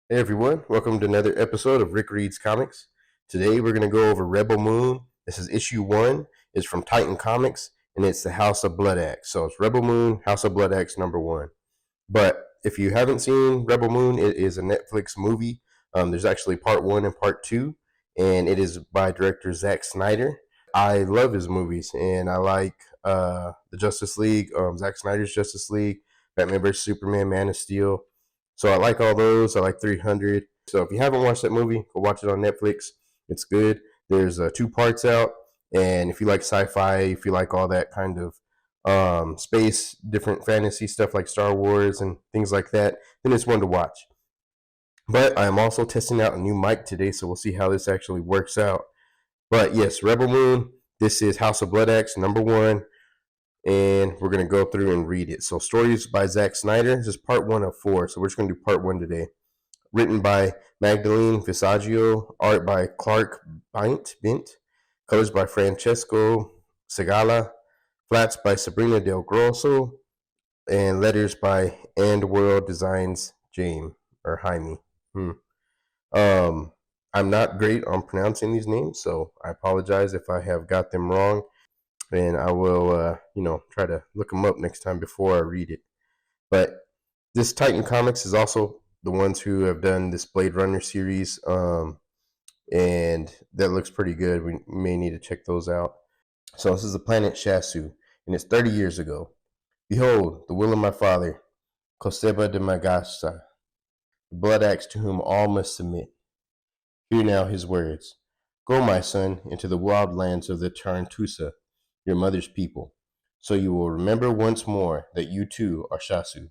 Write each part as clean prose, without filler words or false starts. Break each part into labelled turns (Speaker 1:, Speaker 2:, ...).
Speaker 1: Hey everyone, welcome to another episode of Rick Reads Comics. Today we're going to go over Rebel Moon. This is issue 1. It's from Titan Comics and it's the House of Bloodaxe. So it's Rebel Moon, House of Bloodaxe number 1. But if you haven't seen Rebel Moon, it is a Netflix movie. There's actually part 1 and part 2, and it is by director Zack Snyder. I love his movies, and I like the Justice League, Zack Snyder's Justice League, Batman vs. Superman, Man of Steel. So I like all those. I like 300. So if you haven't watched that movie, go watch it on Netflix. It's good. There's 2 parts out, and if you like sci-fi, if you like all that kind of space, different fantasy stuff like Star Wars and things like that, then it's one to watch. But I am also testing out a new mic today, so we'll see how this actually works out. But yes, Rebel Moon. This is House of Bloodaxe number 1, and we're gonna go through and read it. So stories by Zack Snyder. This is part 1 of 4, so we're just gonna do part 1 today. Written by Magdalene Visaggio, art by Clark Bint, colors by Francesco Segala, flats by Sabrina Del Grosso, and letters by And World Designs Jaime. Um, I'm not great on pronouncing these names, so I apologize if I have got them wrong, and I will, try to look them up next time before I read it. But this Titan Comics is also the ones who have done this Blade Runner series, and that looks pretty good. We may need to check those out. So this is the planet Shasu, and it's 30 years ago. Behold, the will of my father, Koseba de Magasa, the blood axe to whom all must submit. Hear now his words. Go, my son, into the wild lands of the Tarantusa, your mother's people, so you will remember once more that you too are Shasu.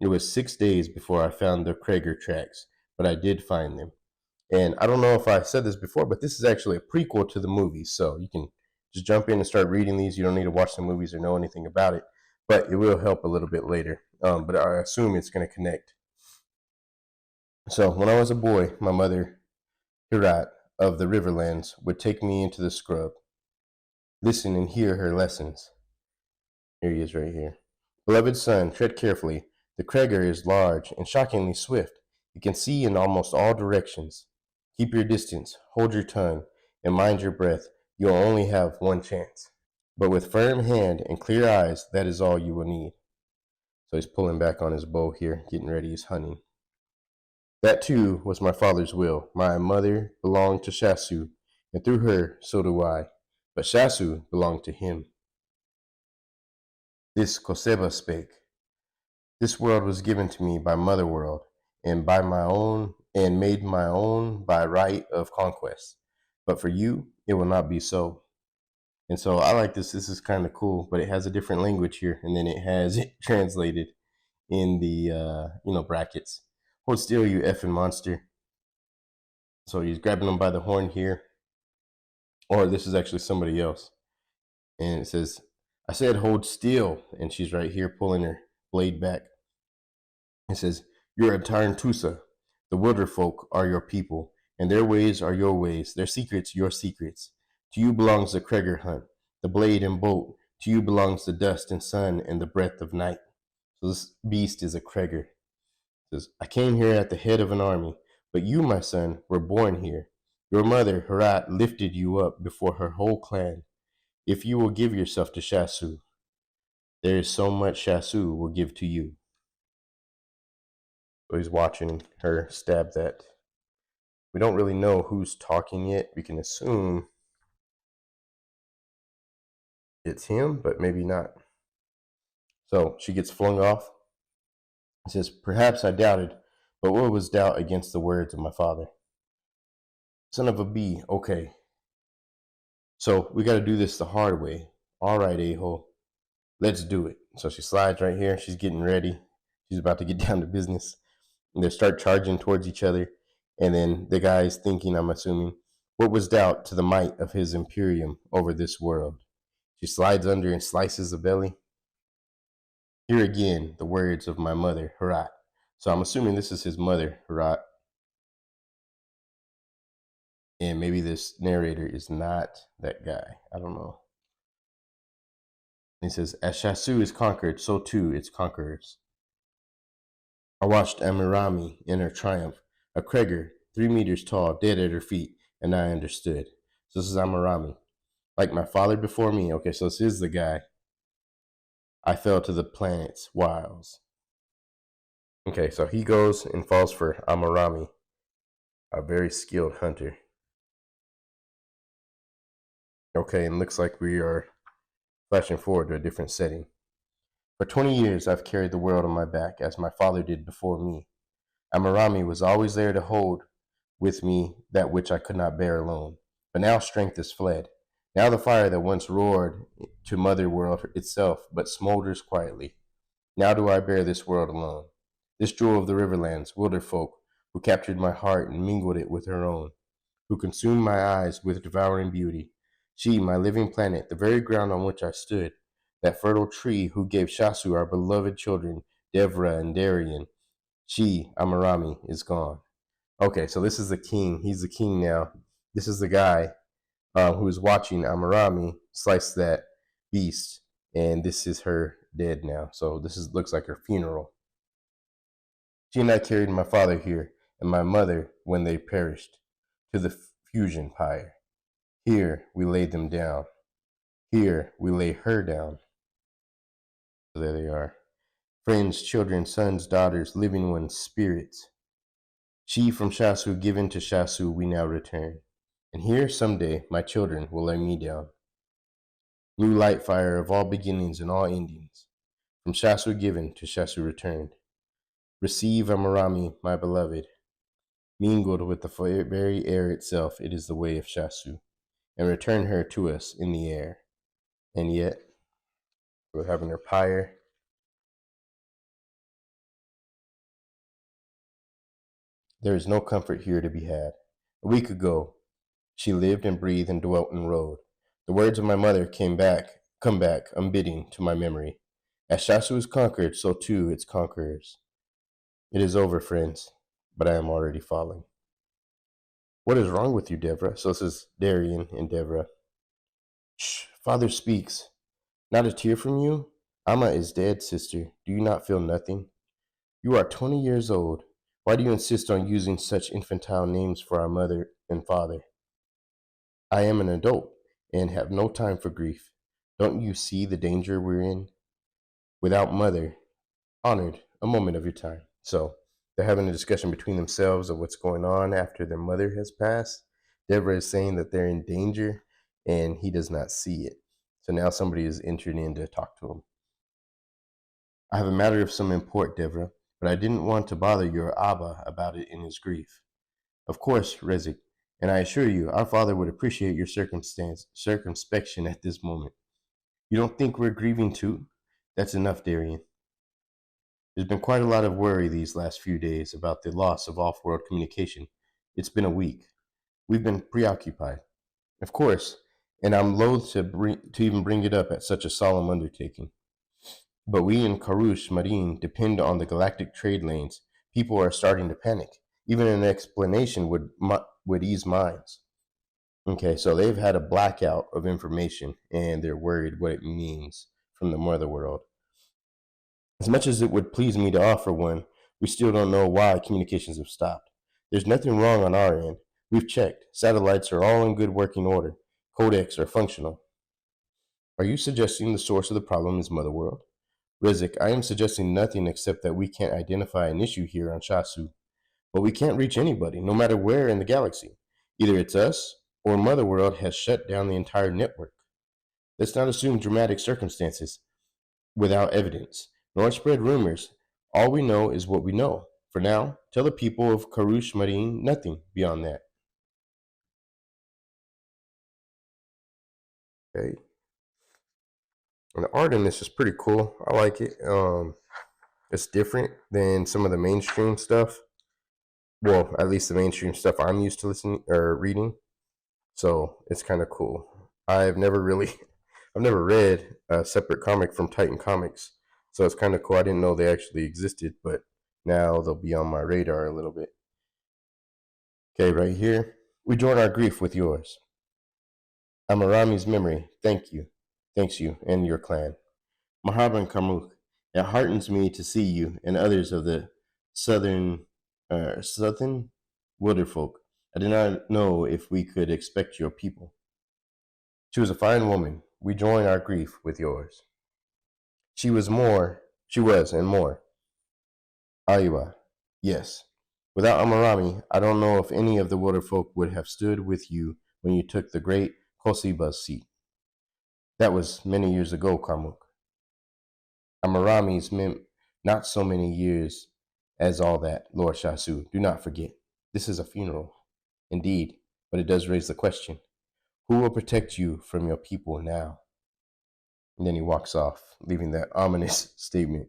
Speaker 1: It was 6 days before I found the Krager tracks, but I did find them. And I don't know if I said this before, but this is actually a prequel to the movies, so you can just jump in and start reading these. You don't need to watch the movies or know anything about it, but it will help a little bit later. But I assume it's going to connect. So when I was a boy, my mother, Hirat of the Riverlands, would take me into the scrub. Listen and hear her lessons. Here he is right here. Beloved son, tread carefully. The Krager is large and shockingly swift. It can see in almost all directions. Keep your distance, hold your tongue, and mind your breath. You'll only have one chance. But with firm hand and clear eyes, that is all you will need. So he's pulling back on his bow here, getting ready, he's hunting. That too was my father's will. My mother belonged to Shasu, and through her, so do I. But Shasu belonged to him. This Koseba spake. This world was given to me by Mother World, and by my own, and made my own by right of conquest. But for you, it will not be so. And so I like this. This is kind of cool, but it has a different language here, and then it has it translated in the brackets. Hold still, you effing monster. So he's grabbing him by the horn here, or this is actually somebody else, and it says, "I said hold still," and she's right here pulling her blade back. It says, "You're a Tarantusa. The wilder folk are your people, and their ways are your ways, their secrets your secrets. To you belongs the Kreger hunt, the blade and bolt. To you belongs the dust and sun and the breath of night." So this beast is a Kreger. It says, "I came here at the head of an army, but you, my son, were born here. Your mother, Herat, lifted you up before her whole clan. If you will give yourself to Shasu, there is so much Shasu will give to you." So he's watching her stab that. We don't really know who's talking yet. We can assume it's him, but maybe not. So she gets flung off. He says, "Perhaps I doubted, but what was doubt against the words of my father? Son of a bee, okay. So we got to do this the hard way. All right, a-hole. Let's do it." So she slides right here. She's getting ready. She's about to get down to business. And they start charging towards each other. And then the guy's thinking, I'm assuming, what was doubt to the might of his imperium over this world? She slides under and slices the belly. Here again, the words of my mother, Herat. So I'm assuming this is his mother, Herat. And maybe this narrator is not that guy. I don't know. He says, as Shasu is conquered, so too its conquerors. I watched Amirami in her triumph, A Kreger, 3 meters tall, dead at her feet, and I understood. So this is Amarami. Like my father before me. Okay, so this is the guy. I fell to the planet's wiles. Okay, so he goes and falls for Amarami, a very skilled hunter. Okay, and looks like we are flashing forward to a different setting. For 20 years, I've carried the world on my back, as my father did before me. Amarami was always there to hold with me that which I could not bear alone. But now strength is fled. Now the fire that once roared to Mother World itself but smolders quietly. Now do I bear this world alone. This jewel of the riverlands, wilder folk, who captured my heart and mingled it with her own, who consumed my eyes with devouring beauty. She, my living planet, the very ground on which I stood, that fertile tree who gave Shasu our beloved children, Devra and Darien. She, Amarami, is gone. Okay, so this is the king. He's the king now. This is the guy who is watching Amarami slice that beast, and this is her dead now. So this looks like her funeral. She and I carried my father here and my mother when they perished to the fusion pyre. Here we laid them down. Here we lay her down. So there they are. Friends, children, sons, daughters, living ones, spirits. She from Shasu given to Shasu we now return. And here someday my children will lay me down. Blue light fire of all beginnings and all endings. From Shasu given to Shasu returned. Receive Amarami, my beloved. Mingled with the very air itself, it is the way of Shasu. And return her to us in the air. And yet, we're having her pyre. There is no comfort here to be had. A week ago, she lived and breathed and dwelt and rode. The words of my mother come back, unbidden to my memory. As Shasu is conquered, so too its conquerors. It is over, friends, but I am already falling. What is wrong with you, Devra? So this is Darien and Devra. Shh, father speaks. Not a tear from you? Amma is dead, sister. Do you not feel nothing? You are 20 years old. Why do you insist on using such infantile names for our mother and father? I am an adult and have no time for grief. Don't you see the danger we're in? Without mother, honored, a moment of your time. So they're having a discussion between themselves of what's going on after their mother has passed. Deborah is saying that they're in danger and he does not see it. So now somebody is entering in to talk to him. I have a matter of some import, Deborah, but I didn't want to bother your Abba about it in his grief. Of course, Rezik, and I assure you, our father would appreciate your circumspection at this moment. You don't think we're grieving too? That's enough, Darien. There's been quite a lot of worry these last few days about the loss of off-world communication. It's been a week. We've been preoccupied. Of course, and I'm loath to even bring it up at such a solemn undertaking. But we in Karush Marine depend on the galactic trade lanes. People are starting to panic. Even an explanation would ease minds. Okay, so they've had a blackout of information, and they're worried what it means from the mother world. As much as it would please me to offer one, we still don't know why communications have stopped. There's nothing wrong on our end. We've checked. Satellites are all in good working order. Codecs are functional. Are you suggesting the source of the problem is Mother World? Rizik, I am suggesting nothing except that we can't identify an issue here on Shasu. But we can't reach anybody, no matter where in the galaxy. Either it's us, or Mother World has shut down the entire network. Let's not assume dramatic circumstances without evidence, nor spread rumors. All we know is what we know. For now, tell the people of Karush Marine nothing beyond that. Okay. And the art in this is pretty cool. I like it. It's different than some of the mainstream stuff. Well, at least the mainstream stuff I'm used to listening or reading. So it's kind of cool. I've never really, I've never read a separate comic from Titan Comics, so it's kind of cool. I didn't know they actually existed, but now they'll be on my radar a little bit. Okay, right here, we join our grief with yours. Amarami's memory, thanks you and your clan. Mahaban Kamuk, it heartens me to see you and others of the southern, southern Wilderfolk, I did not know if we could expect your people. She was a fine woman. We join our grief with yours. She was, and more. Aiwa, yes. Without Amarami, I don't know if any of the Wilderfolk would have stood with you when you took the great Kosiba's seat. That was many years ago, Karmuk. Amarami's meant not so many years as all that, Lord Shasu. Do not forget. This is a funeral. Indeed, but it does raise the question. Who will protect you from your people now? And then he walks off, leaving that ominous statement.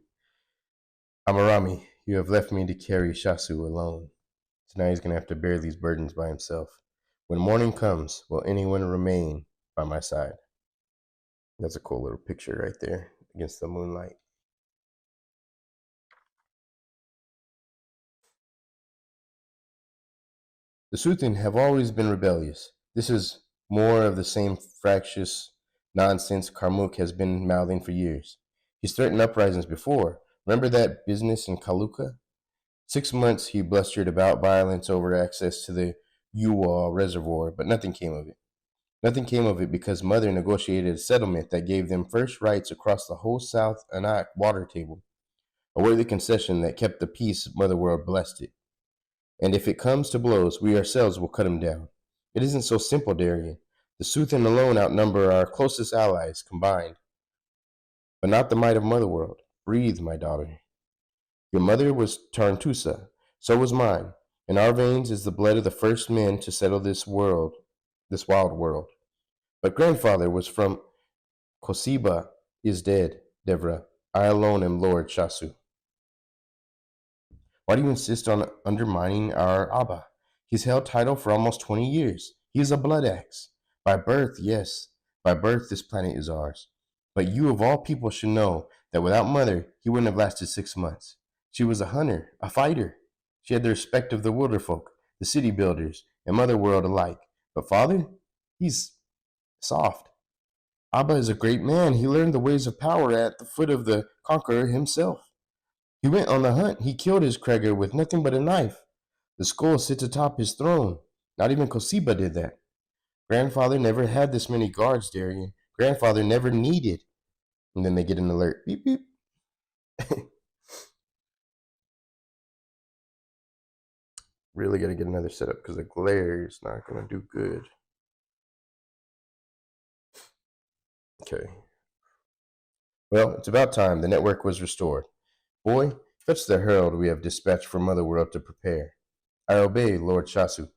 Speaker 1: Amarami, you have left me to carry Shasu alone. So now he's going to have to bear these burdens by himself. When morning comes, will anyone remain by my side? That's a cool little picture right there against the moonlight. The Suthin have always been rebellious. This is more of the same fractious nonsense Karmuk has been mouthing for years. He's threatened uprisings before. Remember that business in Kaluka? 6 months he blustered about violence over access to the Uwal reservoir, but nothing came of it. Nothing came of it because Mother negotiated a settlement that gave them first rights across the whole South Anak water table, a worthy concession that kept the peace Motherworld blessed it. And if it comes to blows, we ourselves will cut him down. It isn't so simple, Darien. The Suthin alone outnumber our closest allies combined, but not the might of Motherworld. Breathe, my daughter. Your mother was Tarantusa, so was mine. In our veins is the blood of the first men to settle this wild world. But grandfather was from Kosiba is dead, Devra. I alone am Lord Shasu. Why do you insist on undermining our Abba? He's held title for almost 20 years. He is a Bloodaxe. By birth, yes. By birth, this planet is ours. But you of all people should know that without Mother, he wouldn't have lasted 6 months. She was a hunter, a fighter. She had the respect of the Wilderfolk, the city builders, and Motherworld alike. But Father, he's soft. Abba is a great man. He learned the ways of power at the foot of the conqueror himself. He went on the hunt. He killed his Kreger with nothing but a knife. The skull sits atop his throne. Not even Kosiba did that. Grandfather never had this many guards, Darien. Grandfather never needed. And then they get an alert. Beep, beep. Really got to get another setup because the glare is not going to do good. Okay. Well, it's about time. The network was restored. Boy, fetch the herald we have dispatched from Motherworld to prepare. I obey, Lord Shasu.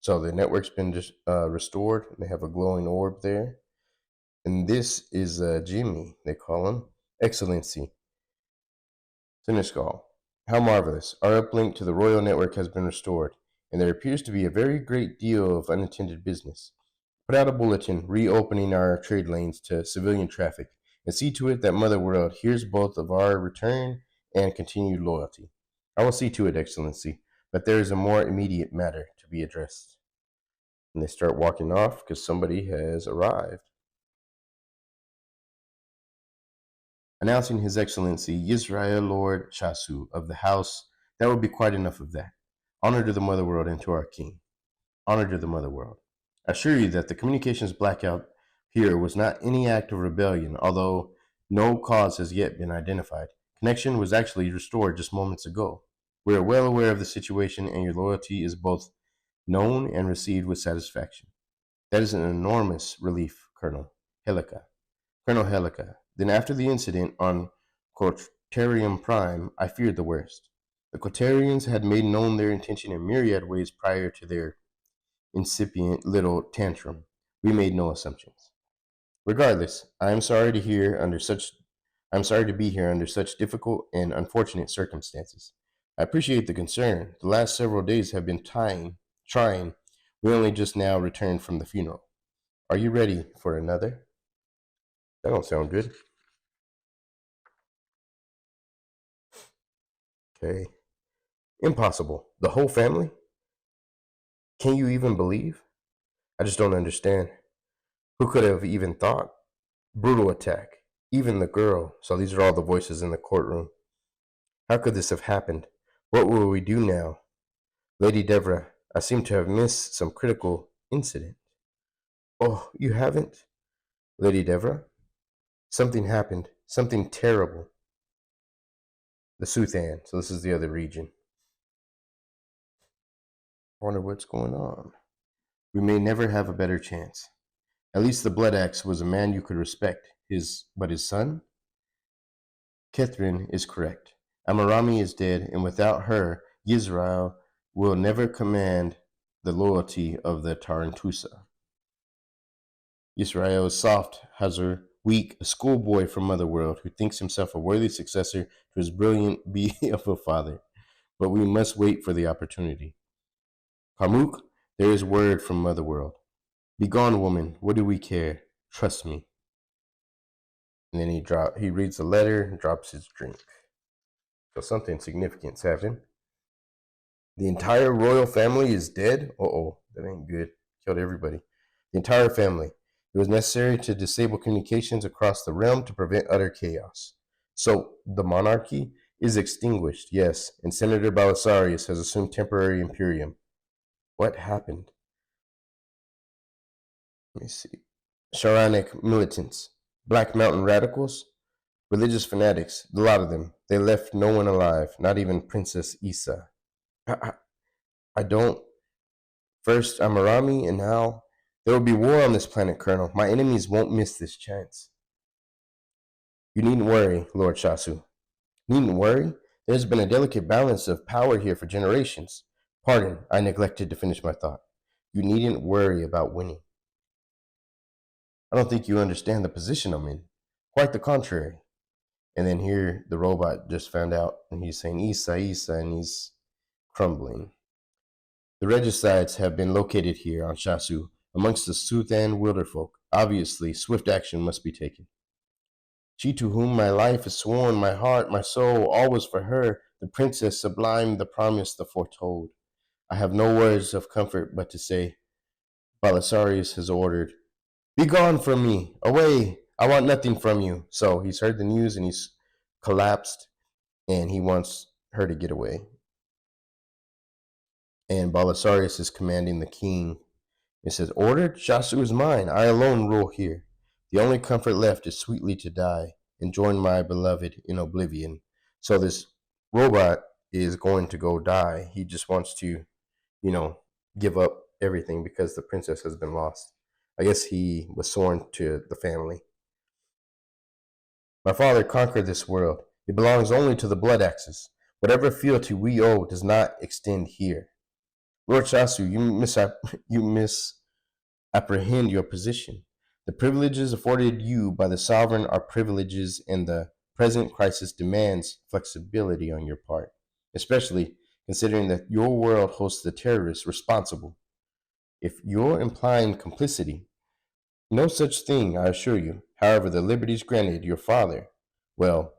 Speaker 1: So the network's been just restored. They have a glowing orb there. And this is Jimmy, they call him. Excellency. Siniscal. How marvelous. Our uplink to the royal network has been restored, and there appears to be a very great deal of unattended business. Put out a bulletin reopening our trade lanes to civilian traffic, and see to it that Motherworld hears both of our return and continued loyalty. I will see to it, Excellency, but there is a more immediate matter to be addressed. And they start walking off because somebody has arrived. Announcing His Excellency Yisrael Lord Shasu of the House, that would be quite enough of that. Honor to the Motherworld and to our King. Honor to the Motherworld. I assure you that the communications blackout here was not any act of rebellion, although no cause has yet been identified. Connection was actually restored just moments ago. We are well aware of the situation, and your loyalty is both known and received with satisfaction. That is an enormous relief, Colonel Helica. Colonel Helica. Then after the incident on Quaternium Prime, I feared the worst. The Quaterians had made known their intention in myriad ways prior to their incipient little tantrum. We made no assumptions. Regardless, I am sorry to be here under such difficult and unfortunate circumstances. I appreciate the concern. The last several days have been trying. We only just now returned from the funeral. Are you ready for another? That don't sound good. Okay. Impossible. The whole family? Can you even believe? I just don't understand. Who could have even thought? Brutal attack. Even the girl. So these are all the voices in the courtroom. How could this have happened? What will we do now? Lady Devra, I seem to have missed some critical incident. Oh, you haven't? Lady Devra? Something happened. Something terrible. The Suthan. So this is the other region. I wonder what's going on. We may never have a better chance. At least the Bloodaxe was a man you could respect. But his son? Kithrin is correct. Amarami is dead, and without her, Yisrael will never command the loyalty of the Tarantusa. Yisrael is soft, Hazar, weak, a schoolboy from Motherworld who thinks himself a worthy successor to his brilliant be of a father. But we must wait for the opportunity. Kamuk, there is word from Motherworld. Begone, woman, what do we care? Trust me. And then he reads the letter and drops his drink. So something significant's happened. The entire royal family is dead? Uh-oh, that ain't good. Killed everybody. The entire family. It was necessary to disable communications across the realm to prevent utter chaos. So the monarchy is extinguished, yes, and Senator Belisarius has assumed temporary imperium. What happened? Let me see. Sharanic militants, Black Mountain radicals, religious fanatics, a lot of them. They left no one alive, not even Princess Issa. I don't. First Amarami, and now there will be war on this planet, Colonel. My enemies won't miss this chance. You needn't worry, Lord Shasu. Needn't worry? There's been a delicate balance of power here for generations. Pardon, I neglected to finish my thought. You needn't worry about winning. I don't think you understand the position I'm in. Quite the contrary. And then here, the robot just found out, and he's saying, Issa, Issa, and he's crumbling. The regicides have been located here on Shasu, amongst the Suthan wilderfolk. Obviously, swift action must be taken. She to whom my life is sworn, my heart, my soul, all was for her, the princess sublime, the promise, the foretold. I have no words of comfort but to say, Belisarius has ordered, Begone from me, away, I want nothing from you. So he's heard the news and he's collapsed, and he wants her to get away. And Belisarius is commanding the king. It says, Ordered? Shasu is mine. I alone rule here. The only comfort left is sweetly to die and join my beloved in oblivion. So this robot is going to go die. He just wants to, give up everything because the princess has been lost. I guess he was sworn to the family. My father conquered this world. It belongs only to the Bloodaxes. Whatever fealty we owe does not extend here. Lord Shasu, you misapprehend your position. The privileges afforded you by the sovereign are privileges, and the present crisis demands flexibility on your part, especially considering that your world hosts the terrorists responsible. If you're implying complicity, no such thing, I assure you. However, the liberties granted your father, well,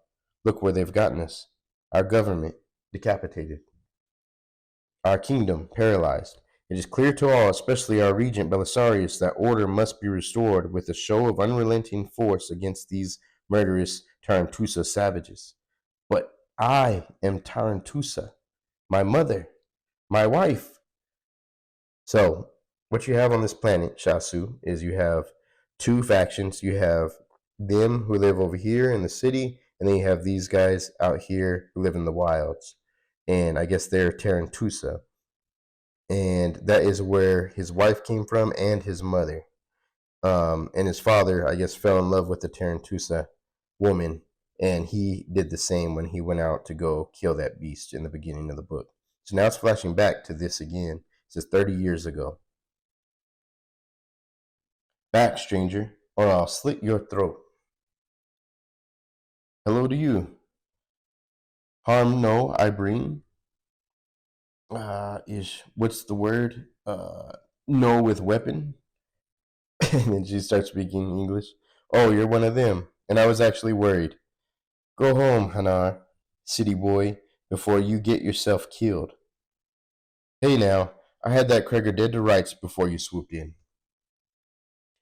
Speaker 1: look where they've gotten us. Our government decapitated. Our kingdom paralyzed. It is clear to all, especially our regent Belisarius, that order must be restored with a show of unrelenting force against these murderous Tarantusa savages. But I am Tarantusa, my mother, my wife. So, what you have on this planet, Shasu, is you have two factions. You have them who live over here in the city, and then you have these guys out here who live in the wilds. And I guess they're Tarantusa. And that is where his wife came from and his mother. And his father, I guess, fell in love with the Tarantusa woman, and he did the same when he went out to go kill that beast in the beginning of the book. So now it's flashing back to this again. It says 30 years ago. Back, stranger, or I'll slit your throat. Hello to you. Harm no, I bring. What's the word? No with weapon. And then she starts speaking English. Oh, you're one of them. And I was actually worried. Go home, Hanar, city boy, before you get yourself killed. Hey now, I had that Kreger dead to rights before you swooped in.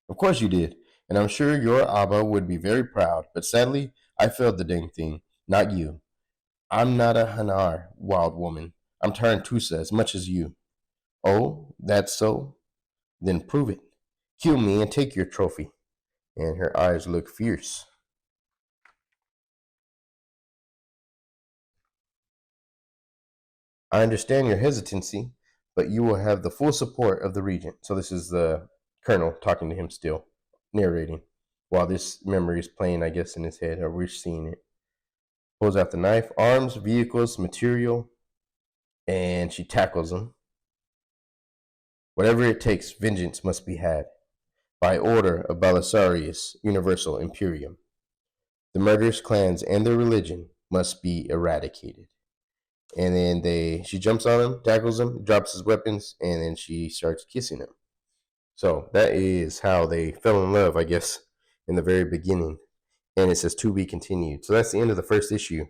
Speaker 1: Of course you did, and I'm sure your Abba would be very proud, but sadly, I failed the dang thing, not you. I'm not a Hanar, wild woman. I'm Tarantusa as much as you. Oh, that's so? Then prove it. Kill me and take your trophy. And her eyes look fierce. I understand your hesitancy, but you will have the full support of the regent. So this is the colonel talking to him still, narrating, while this memory is playing, I guess, in his head, or we're seeing it. Pulls out the knife, arms, vehicles, material, and she tackles him. Whatever it takes, vengeance must be had. By order of Belisarius Universal Imperium, the murderous clans and their religion must be eradicated. And then she jumps on him, tackles him, drops his weapons, and then she starts kissing him. So that is how they fell in love, I guess, in the very beginning. And it says to be continued. So that's the end of the first issue.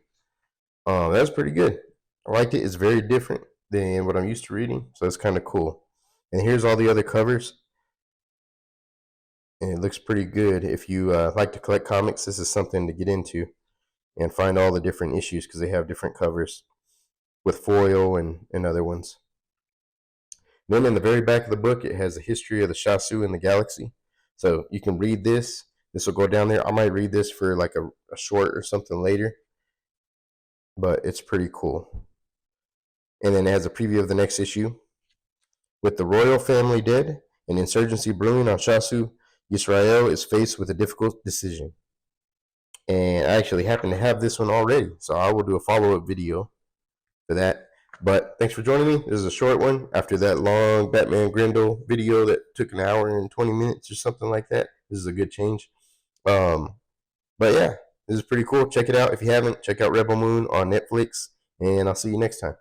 Speaker 1: That was pretty good. I liked it. It's very different than what I'm used to reading, so it's kind of cool. And here's all the other covers, and it looks pretty good. If you like to collect comics, this is something to get into and find all the different issues because they have different covers with foil and other ones. Then in the very back of the book, it has a history of the Shasu in the galaxy. So you can read this. This will go down there. I might read this for like a short or something later, but it's pretty cool. And then it has a preview of the next issue. With the royal family dead and insurgency brewing on Shasu, Yisrael is faced with a difficult decision. And I actually happen to have this one already, so I will do a follow-up video for that. But thanks for joining me. This is a short one after that long Batman Grendel video that took an hour and 20 minutes or something like that. This is a good change. But yeah, this is pretty cool. Check it out if you haven't. Check out Rebel Moon on Netflix, and I'll see you next time.